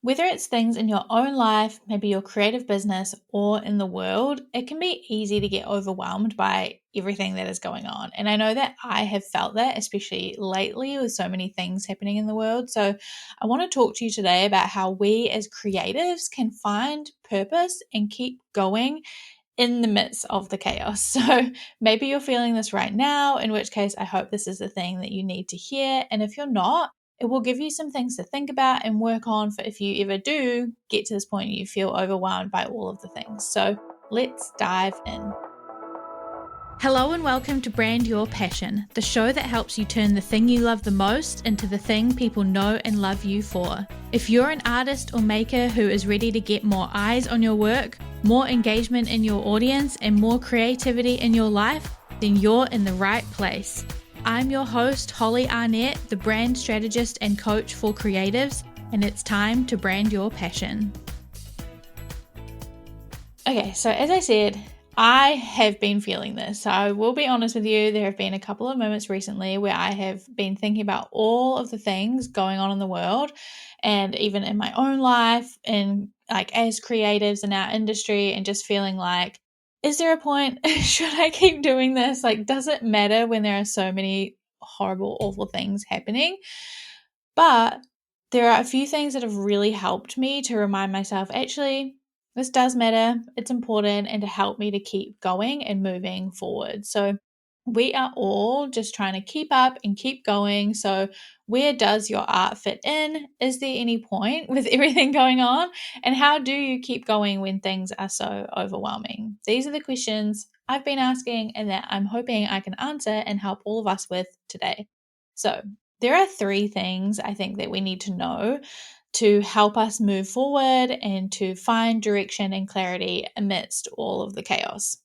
Whether it's things in your own life, maybe your creative business, or in the world, it can be easy to get overwhelmed by everything that is going on. And I know that I have felt that, especially lately with so many things happening in the world. So I want to talk to you today about how we as creatives can find purpose and keep going in the midst of the chaos. So maybe you're feeling this right now, in which case I hope this is the thing that you need to hear. And if you're not, it will give you some things to think about and work on for if you ever do get to this point you feel overwhelmed by all of the things. So let's dive in. Hello and welcome to Brand Your Passion, the show that helps you turn the thing you love the most into the thing people know and love you for. If you're an artist or maker who is ready to get more eyes on your work, more engagement in your audience, and more creativity in your life, then you're in the right place. I'm your host, Holly Arnett, the brand strategist and coach for creatives, and it's time to brand your passion. Okay, so as I said, I have been feeling this. So I will be honest with you, there have been a couple of moments recently where I have been thinking about all of the things going on in the world and even in my own life and like as creatives in our industry and just feeling like, is there a point? Should I keep doing this? Like, does it matter when there are so many horrible, awful things happening? But there are a few things that have really helped me to remind myself, actually, this does matter, it's important, and to help me to keep going and moving forward. So we are all just trying to keep up and keep going. So where does your art fit in? Is there any point with everything going on? And how do you keep going when things are so overwhelming? These are the questions I've been asking and that I'm hoping I can answer and help all of us with today. So there are three things I think that we need to know to help us move forward and to find direction and clarity amidst all of the chaos.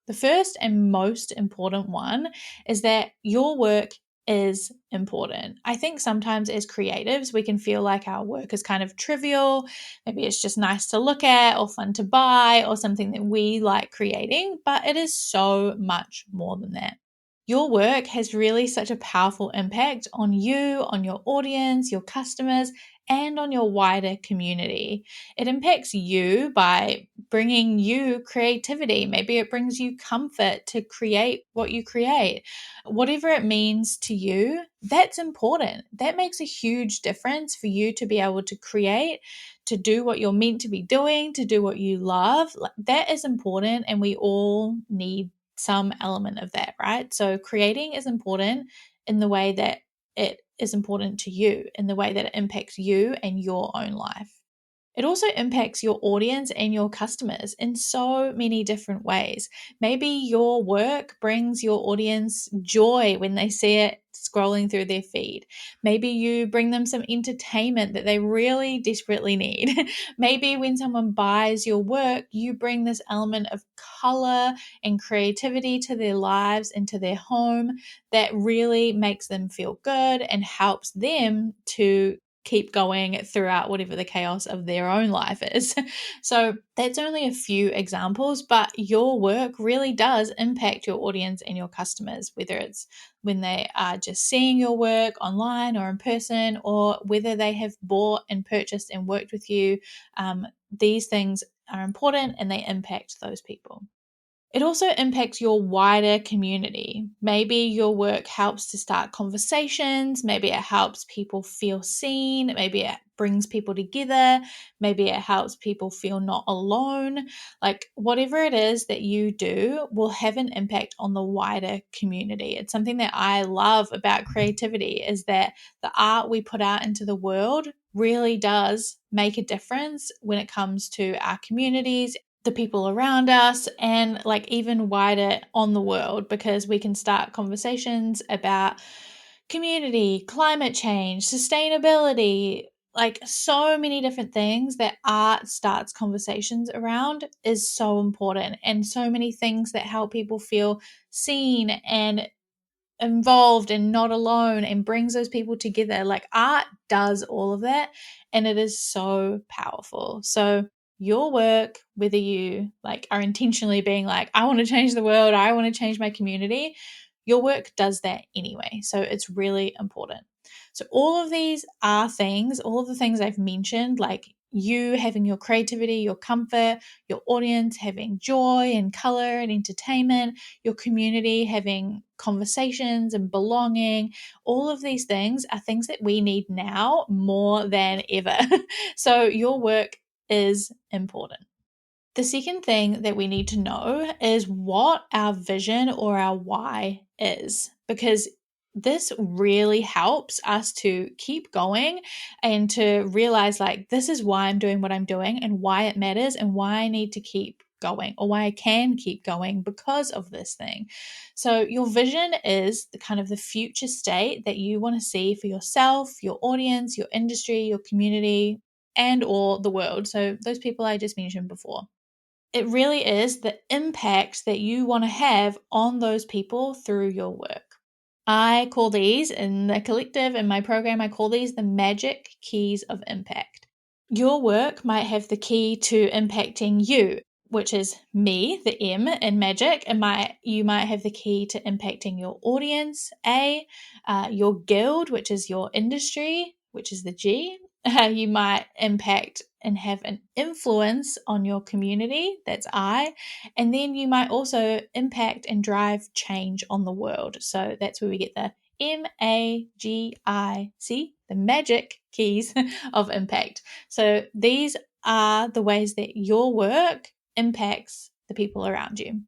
The first and most important one is that your work is important. I think sometimes as creatives, we can feel like our work is kind of trivial. Maybe it's just nice to look at or fun to buy or something that we like creating, but it is so much more than that. Your work has really such a powerful impact on you, on your audience, your customers, and on your wider community. It impacts you by bringing you creativity. Maybe it brings you comfort to create what you create. Whatever it means to you, that's important. That makes a huge difference for you to be able to create, to do what you're meant to be doing, to do what you love. That is important, and we all need some element of that, right? So creating is important in the way that it is important to you, in the way that it impacts you and your own life. It also impacts your audience and your customers in so many different ways. Maybe your work brings your audience joy when they see it scrolling through their feed. Maybe you bring them some entertainment that they really desperately need. Maybe when someone buys your work, you bring this element of color and creativity to their lives and to their home that really makes them feel good and helps them to keep going throughout whatever the chaos of their own life is. So that's only a few examples, but your work really does impact your audience and your customers, whether it's when they are just seeing your work online or in person, or whether they have bought and purchased and worked with you. These things are important and they impact those people. It also impacts your wider community. Maybe your work helps to start conversations. Maybe it helps people feel seen. Maybe it brings people together. Maybe it helps people feel not alone. Like whatever it is that you do will have an impact on the wider community. It's something that I love about creativity is that the art we put out into the world really does make a difference when it comes to our communities, the people around us, and like even wider on the world, because we can start conversations about community, climate change, sustainability, like so many different things that art starts conversations around is so important, and so many things that help people feel seen and involved and not alone and brings those people together. Like art does all of that, and it is so powerful. So your work, whether you like are intentionally being like, I want to change the world, I want to change my community, your work does that anyway. So it's really important. So all of these are things, all of the things I've mentioned, like you having your creativity, your comfort, your audience having joy and color and entertainment, your community having conversations and belonging. All of these things are things that we need now more than ever. So your work is important. The second thing that we need to know is what our vision or our why is, because this really helps us to keep going and to realize, like, this is why I'm doing what I'm doing and why it matters and why I need to keep going, or why I can keep going because of this thing. So your vision is the kind of the future state that you want to see for yourself, your audience, your industry, your community, and or the world. So those people I just mentioned before. It really is the impact that you want to have on those people through your work. I call these, in the collective, in my program, I call these the magic keys of impact. Your work might have the key to impacting you, which is me, the M in magic, and you might have the key to impacting your audience, A, your guild, which is your industry, which is the G. You might impact and have an influence on your community, that's I, and then you might also impact and drive change on the world. So that's where we get the MAGIC, the magic keys of impact. So these are the ways that your work impacts the people around you.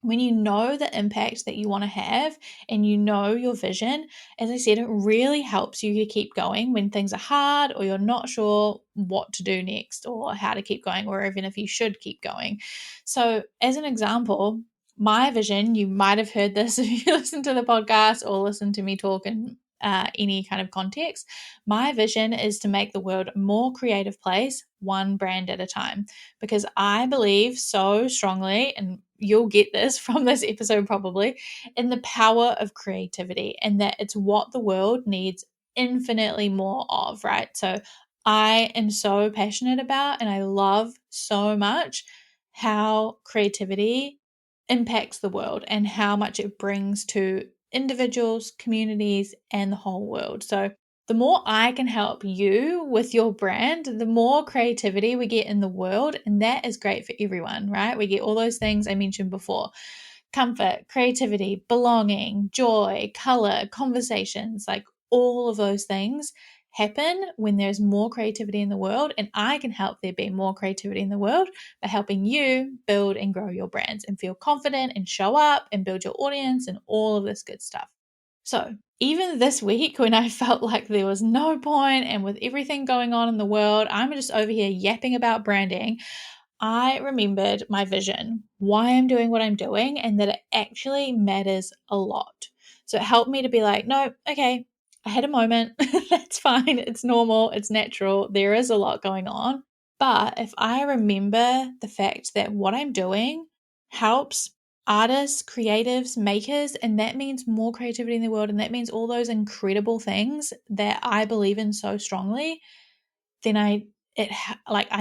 When you know the impact that you want to have and you know your vision, as I said, it really helps you to keep going when things are hard or you're not sure what to do next or how to keep going, or even if you should keep going. So, as an example, my vision, you might have heard this if you listen to the podcast or listen to me talk in any kind of context. My vision is to make the world a more creative place, one brand at a time, because I believe so strongly, and you'll get this from this episode probably, in the power of creativity, and that it's what the world needs infinitely more of, right? So I am so passionate about, and I love so much how creativity impacts the world and how much it brings to individuals, communities, and the whole world. So the more I can help you with your brand, the more creativity we get in the world. And that is great for everyone, right? We get all those things I mentioned before: comfort, creativity, belonging, joy, color, conversations, like all of those things happen when there's more creativity in the world. And I can help there be more creativity in the world by helping you build and grow your brands and feel confident and show up and build your audience and all of this good stuff. So, even this week, when I felt like there was no point, and with everything going on in the world, I'm just over here yapping about branding, I remembered my vision, why I'm doing what I'm doing, and that it actually matters a lot. So, it helped me to be like, no, okay, I had a moment. That's fine. It's normal. It's natural. There is a lot going on. But if I remember the fact that what I'm doing helps artists, creatives, makers, and that means more creativity in the world, and that means all those incredible things that I believe in so strongly, then I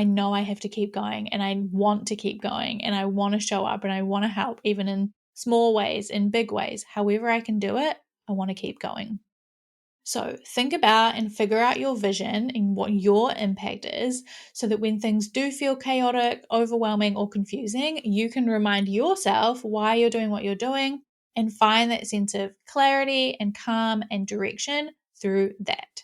know I have to keep going, and I want to keep going, and I want to show up, and I want to help, even in small ways, in big ways, however I can do it. I want to keep going. So think about and figure out your vision and what your impact is, so that when things do feel chaotic, overwhelming, or confusing, you can remind yourself why you're doing what you're doing and find that sense of clarity and calm and direction through that.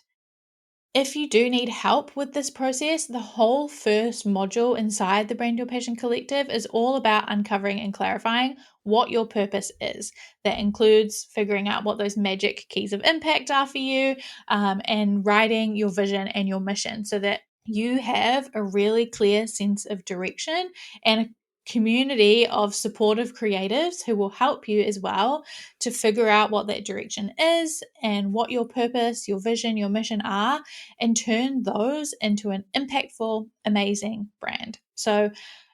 If you do need help with this process, the whole first module inside the Brand Your Passion Collective is all about uncovering and clarifying what your purpose is. That includes figuring out what those magic keys of impact are for you, and writing your vision and your mission, so that you have a really clear sense of direction and a community of supportive creatives who will help you as well to figure out what that direction is and what your purpose, your vision, your mission are, and turn those into an impactful, amazing brand. So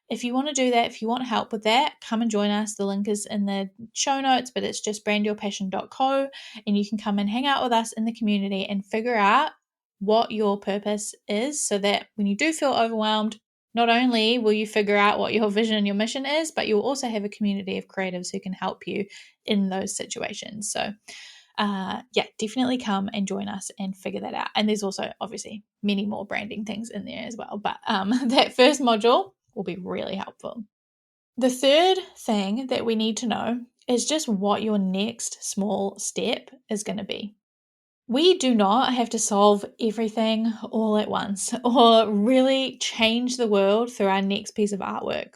if you want to do that, if you want help with that, come and join us. The link is in the show notes, but it's just brandyourpassion.co, and you can come and hang out with us in the community and figure out what your purpose is, so that when you do feel overwhelmed, not only will you figure out what your vision and your mission is, but you'll also have a community of creatives who can help you in those situations. So definitely come and join us and figure that out. And there's also obviously many more branding things in there as well. But that first module will be really helpful. The third thing that we need to know is just what your next small step is going to be. We do not have to solve everything all at once or really change the world through our next piece of artwork.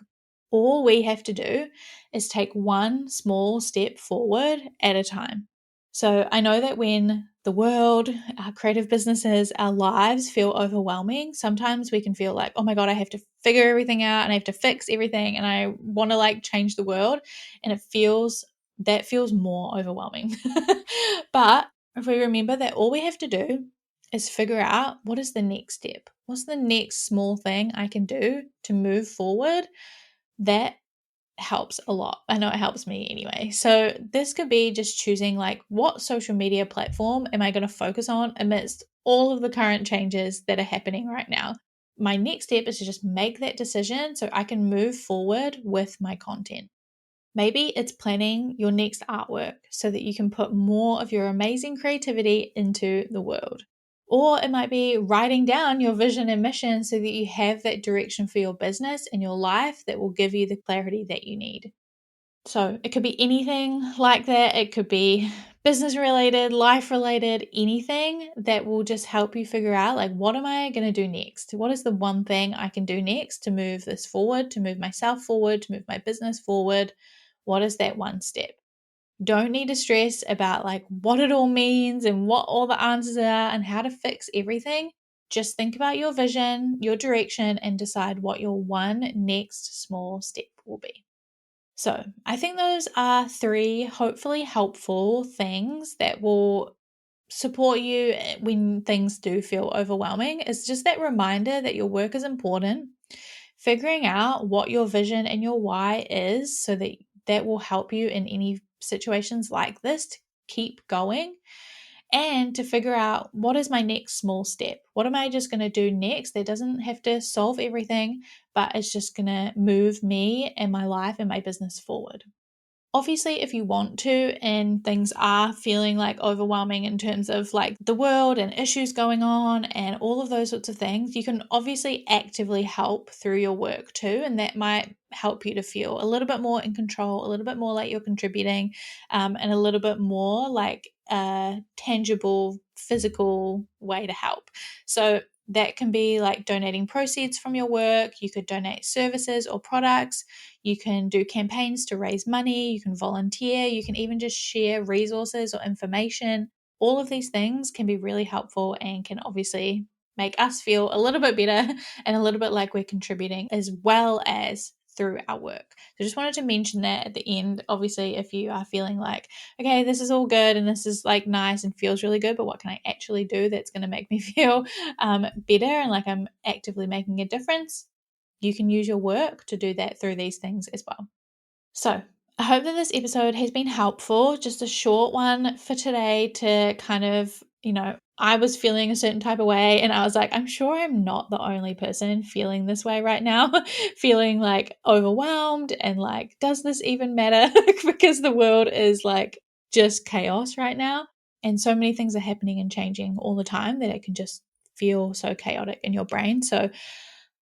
All we have to do is take one small step forward at a time. So I know that when the world, our creative businesses, our lives feel overwhelming, sometimes we can feel like, oh my God, I have to figure everything out and I have to fix everything and I want to change the world. And that feels more overwhelming. But if we remember that all we have to do is figure out what is the next step, what's the next small thing I can do to move forward, that helps a lot. I know it helps me anyway. So this could be just choosing what social media platform am I going to focus on amidst all of the current changes that are happening right now. My next step is to just make that decision so I can move forward with my content. Maybe it's planning your next artwork so that you can put more of your amazing creativity into the world. Or it might be writing down your vision and mission so that you have that direction for your business and your life that will give you the clarity that you need. So it could be anything like that. It could be business related, life related, anything that will just help you figure out what am I going to do next? What is the one thing I can do next to move this forward, to move myself forward, to move my business forward? What is that one step? Don't need to stress about what it all means and what all the answers are and how to fix everything. Just think about your vision, your direction, and decide what your one next small step will be. So I think those are 3 hopefully helpful things that will support you when things do feel overwhelming. It's just that reminder that your work is important. Figuring out what your vision and your why is so that will help you in any situations like this to keep going, and to figure out what is my next small step. What am I just going to do next that doesn't have to solve everything, but it's just going to move me and my life and my business forward. Obviously, if you want to and things are feeling overwhelming in terms of the world and issues going on and all of those sorts of things, you can obviously actively help through your work too. And that might help you to feel a little bit more in control, a little bit more like you're contributing, and a little bit more like a tangible, physical way to help. So that can be donating proceeds from your work. You could donate services or products. You can do campaigns to raise money. You can volunteer. You can even just share resources or information. All of these things can be really helpful and can obviously make us feel a little bit better and a little bit like we're contributing as well as through our work. So just wanted to mention that at the end. Obviously, if you are feeling okay, this is all good and this is nice and feels really good, but what can I actually do that's going to make me feel better and I'm actively making a difference? You can use your work to do that through these things as well. So I hope that this episode has been helpful. Just a short one for today to kind of, I was feeling a certain type of way and I was I'm sure I'm not the only person feeling this way right now, feeling overwhelmed and does this even matter? Because the world is just chaos right now. And so many things are happening and changing all the time that it can just feel so chaotic in your brain. So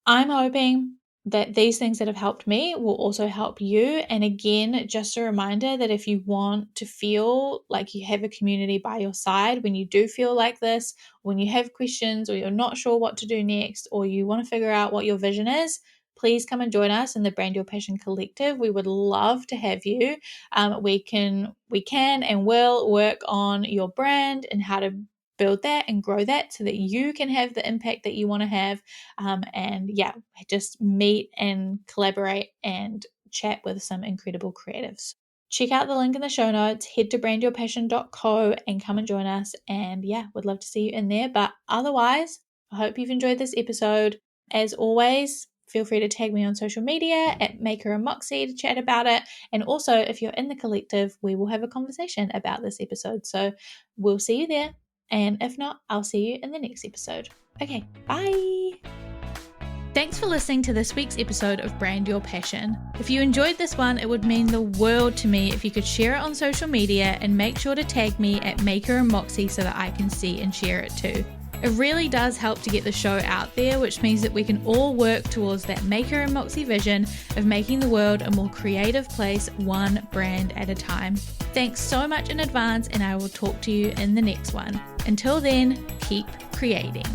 I'm hoping that these things that have helped me will also help you. And again, just a reminder that if you want to feel like you have a community by your side when you do feel like this, when you have questions or you're not sure what to do next, or you want to figure out what your vision is, please come and join us in the Brand Your Passion Collective. We would love to have you. We can and will work on your brand and how to build that and grow that so that you can have the impact that you want to have, and just meet and collaborate and chat with some incredible creatives. Check out the link in the show notes, head to brandyourpassion.co and come and join us, and would love to see you in there. But otherwise, I hope you've enjoyed this episode. As always, feel free to tag me on social media at Maker and Moxie to chat about it. And also, if you're in the collective, we will have a conversation about this episode. So we'll see you there. And if not, I'll see you in the next episode. Okay, bye. Thanks for listening to this week's episode of Brand Your Passion. If you enjoyed this one, it would mean the world to me if you could share it on social media and make sure to tag me at Maker and Moxie so that I can see and share it too. It really does help to get the show out there, which means that we can all work towards that Maker and Moxie vision of making the world a more creative place, one brand at a time. Thanks so much in advance, and I will talk to you in the next one. Until then, keep creating.